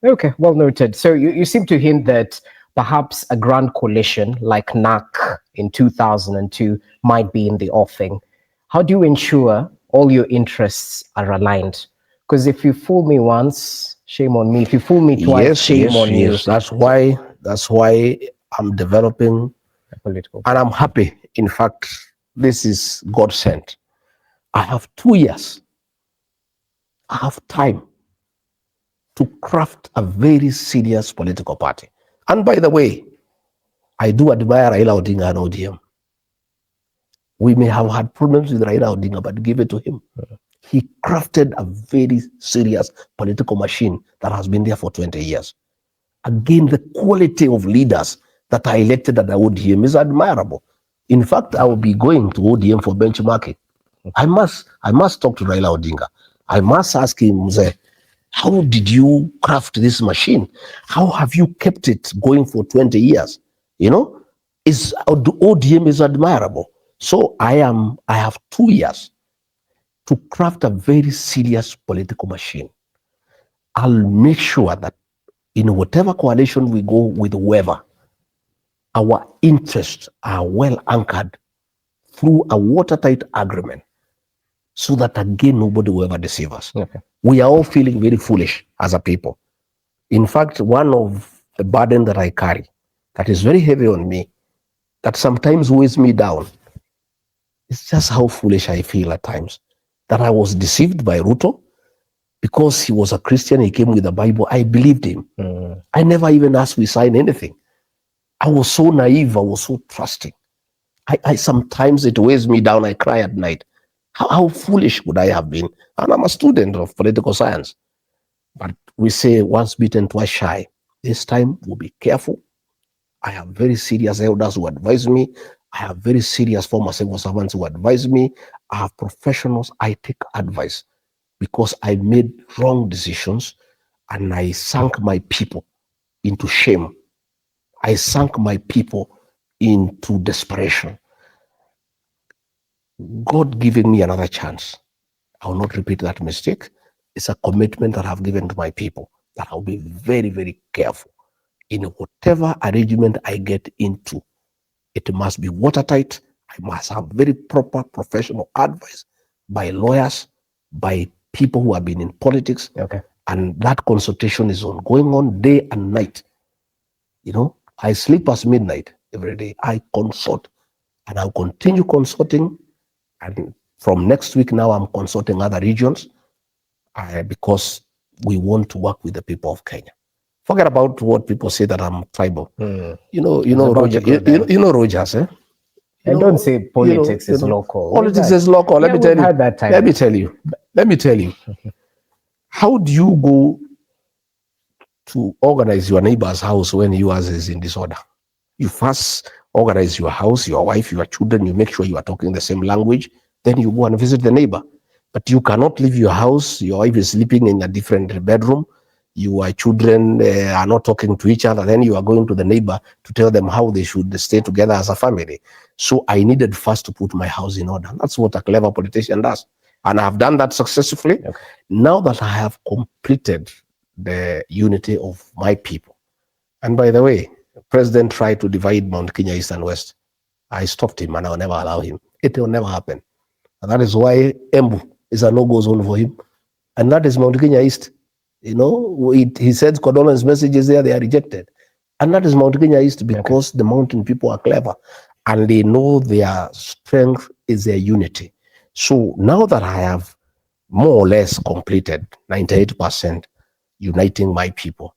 Okay, well noted. So you seem to hint that perhaps a grand coalition like NAC in 2002 might be in the offing. How do you ensure all your interests are aligned? Because if you fool me once, shame on me. If you fool me twice, Yes, shame yes, on you. yes. That's So, why. That's why I'm developing, a political and I'm party. happy. In fact, this is God sent. I have 2 years. I have time to craft a very serious political party. And by the way, I do admire Raila Odinga and ODM. We may have had problems with Raila Odinga, but give it to him. He crafted a very serious political machine that has been there for 20 years. Again, the quality of leaders that are elected at the ODM is admirable. In fact, I will be going to ODM for benchmarking. I must talk to Raila Odinga. I must ask him, Mzee, how did you craft this machine? How have you kept it going for 20 years? You know, the ODM is admirable. So I have 2 years to craft a very serious political machine. I'll make sure that in whatever coalition we go with whoever, our interests are well anchored through a watertight agreement so that again nobody will ever deceive us. Okay. We are all feeling very foolish as a people. In fact, one of the burden that I carry that is very heavy on me, that sometimes weighs me down, is just how foolish I feel at times. That I was deceived by Ruto because he was a Christian, he came with the Bible. I believed him. I never even asked we sign anything. I was so naive, I was so trusting. I sometimes it weighs me down, I cry at night. How foolish would I have been? And I'm a student of political science. But we say once bitten, twice shy. This time we'll be careful. I have very serious elders who advise me. I have very serious former civil servants who advise me. I have professionals. I take advice because I made wrong decisions and I sank my people into shame. I sank my people into desperation. God giving me another chance. I will not repeat that mistake. It's a commitment that I've given to my people that I'll be very, very careful in whatever arrangement I get into. It must be watertight. I must have very proper professional advice by lawyers, by people who have been in politics. Okay. And that consultation is going on day and night. You know, I sleep past midnight every day. I consult and I'll continue consulting. And from next week now, I'm consulting other regions because we want to work with the people of Kenya. Forget about what people say that I'm tribal. You know, Roger, you know Rogers, eh? And don't say politics is local. Politics is local. Let me tell you. Had that time. Let me tell you. Let me tell you. How do you go to organize your neighbor's house when yours is in disorder? You first organize your house, your wife, your children. You make sure you are talking the same language. Then you go and visit the neighbor. But you cannot leave your house. Your wife is sleeping in a different bedroom. Your children are not talking to each other. Then you are going to the neighbor to tell them how they should stay together as a family. So I needed first to put my house in order. That's what a clever politician does. And I have done that successfully. Okay. Now that I have completed the unity of my people. And by the way, the president tried to divide Mount Kenya East and West. I stopped him and I will never allow him. It will never happen. And that is why Embu is a no-go zone for him. And that is Mount Kenya East. You know, he sends condolence messages there, they are rejected. And that is Mount Kenya East because the mountain people are clever and they know their strength is their unity. So now that I have more or less completed 98% uniting my people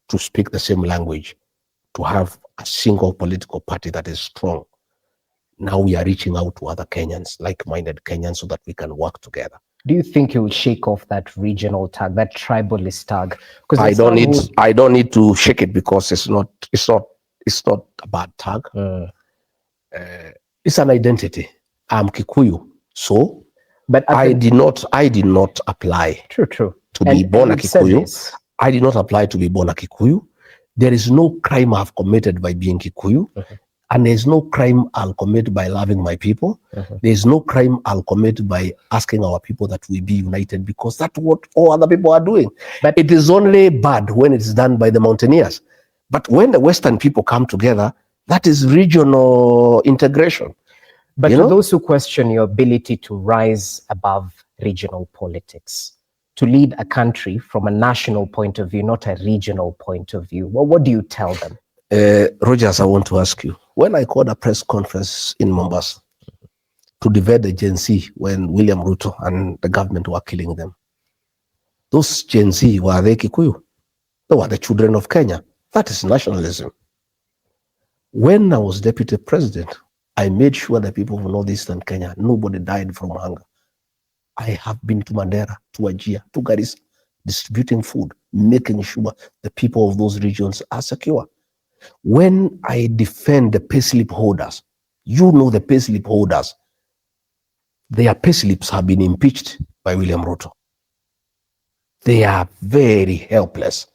to speak the same language, to have a single political party that is strong, now we are reaching out to other Kenyans, like-minded Kenyans, so that we can work together. Do you think you'll shake off that regional tag, that tribalist tag? Because I don't need to shake it because it's not a bad tag. It's an identity. I'm Kikuyu, so but I did not apply to be born a Kikuyu. I did not apply to be born a Kikuyu. There is no crime I've committed by being Kikuyu. And there's no crime I'll commit by loving my people. There's no crime I'll commit by asking our people that we be united, because that's what all other people are doing. But it is only bad when it's done by the mountaineers. But when the Western people come together, that is regional integration. But to those who question your ability to rise above regional politics, to lead a country from a national point of view, not a regional point of view, well, what do you tell them? Rogers, I want to ask you, when I called a press conference in Mombasa to divert the Gen Z when William Ruto and the government were killing them, those Gen Z, were they Kikuyu? They were the children of Kenya. That is nationalism. When I was deputy president, I made sure that people of northeastern Kenya, nobody died from hunger. I have been to Mandera, to Wajir, to Garissa, distributing food, making sure the people of those regions are secure. When I defend the payslip holders, you know the payslip holders, their payslips have been impeached by William Ruto. They are very helpless.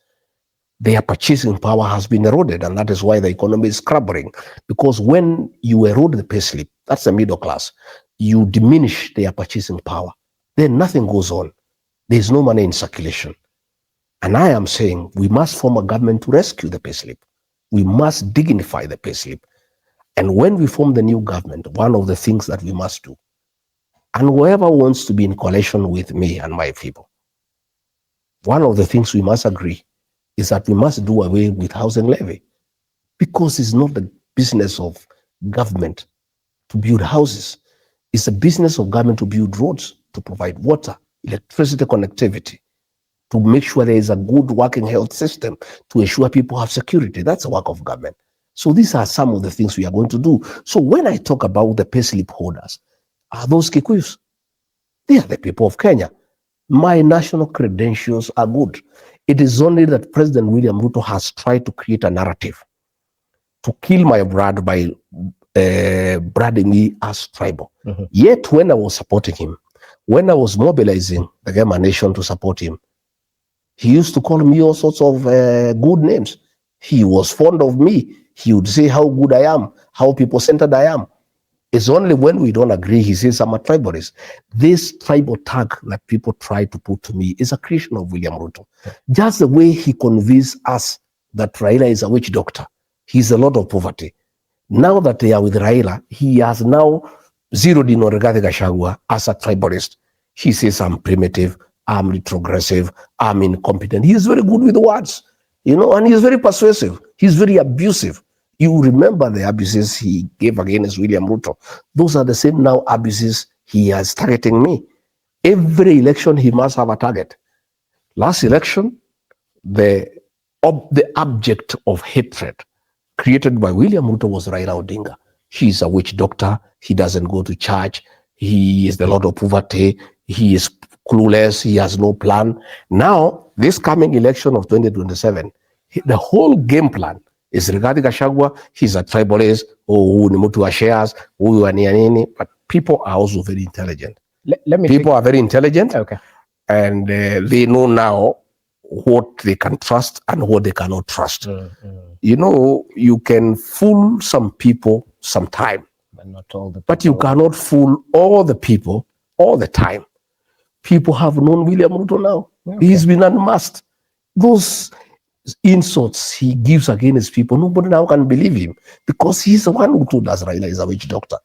Their purchasing power has been eroded, and that is why the economy is crumbling. Because when you erode the payslip, that's the middle class, you diminish their purchasing power, then nothing goes on. There's no money in circulation. And I am saying we must form a government to rescue the payslip. We must dignify the payslip. And when we form the new government, one of the things that we must do, and whoever wants to be in coalition with me and my people, one of the things we must agree is that we must do away with housing levy, because it's not the business of government to build houses. It's the business of government to build roads, to provide water, electricity connectivity, to make sure there is a good working health system, to ensure people have security. That's the work of government. So these are some of the things we are going to do. So when I talk about the payslip holders, are those Kikuyus? They are the people of Kenya. My national credentials are good. It is only that President William Ruto has tried to create a narrative to kill my brand by branding me as tribal. Yet when I was supporting him, when I was mobilizing the Gema nation to support him, he used to call me all sorts of good names. He was fond of me. He would say how good I am, how people-centered I am. It's only when we don't agree, he says I'm a tribalist. This tribal tag that people try to put to me is a creation of William Ruto. Just the way he convinced us that Raila is a witch doctor. He's a lot of poverty. Now that they are with Raila, he has now zeroed in on Rigathi Gachagua as a tribalist. He says I'm primitive, I'm retrogressive, I'm incompetent. He's very good with words, and he's very persuasive. He's very abusive. You remember the abuses he gave against William Ruto. Those are the same now abuses he is targeting me. Every election, he must have a target. Last election, the object of hatred created by William Ruto was Raila Odinga. He's a witch doctor. He doesn't go to church. He is the Lord of poverty. He is clueless. He has no plan. Now, this coming election of 2027, the whole game plan is Rigathi Gachagua. He's a tribalist, who ni mtu wa shares, huyu wa nini. But people are also very intelligent. People are very intelligent. Okay. And they know now what they can trust and what they cannot trust. You can fool some people sometime, but not all the people. But you cannot fool all the people all the time. People have known William Ruto now. Okay. He's been unmasked. Those insults he gives against people, nobody now can believe him, because he's the one who told us Raila is a witch doctor.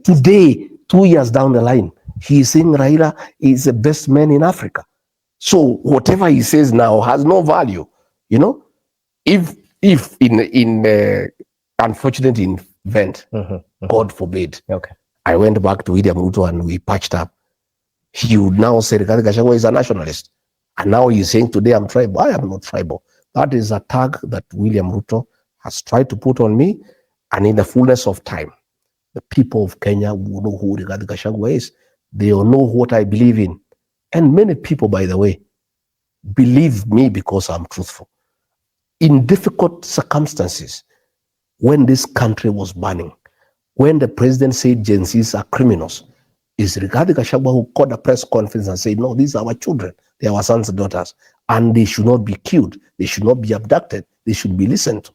Today, 2 years down the line, he's saying Raila is the best man in Africa. So whatever he says now has no value. If in unfortunate event, God forbid, I went back to William Ruto and we patched up, he would now say Rigathi Gachagua is a nationalist. And now he's saying today I'm tribal. I am not tribal. That is a tag that William Ruto has tried to put on me. And in the fullness of time, the people of Kenya will know who Rigathi Gachagua is. They will know what I believe in. And many people, by the way, believe me because I'm truthful. In difficult circumstances, when this country was burning, when the president said Gen Zs are criminals, is Rigathi Gachagua who called a press conference and said, no, these are our children. They are our sons and daughters. And they should not be killed. They should not be abducted. They should be listened to.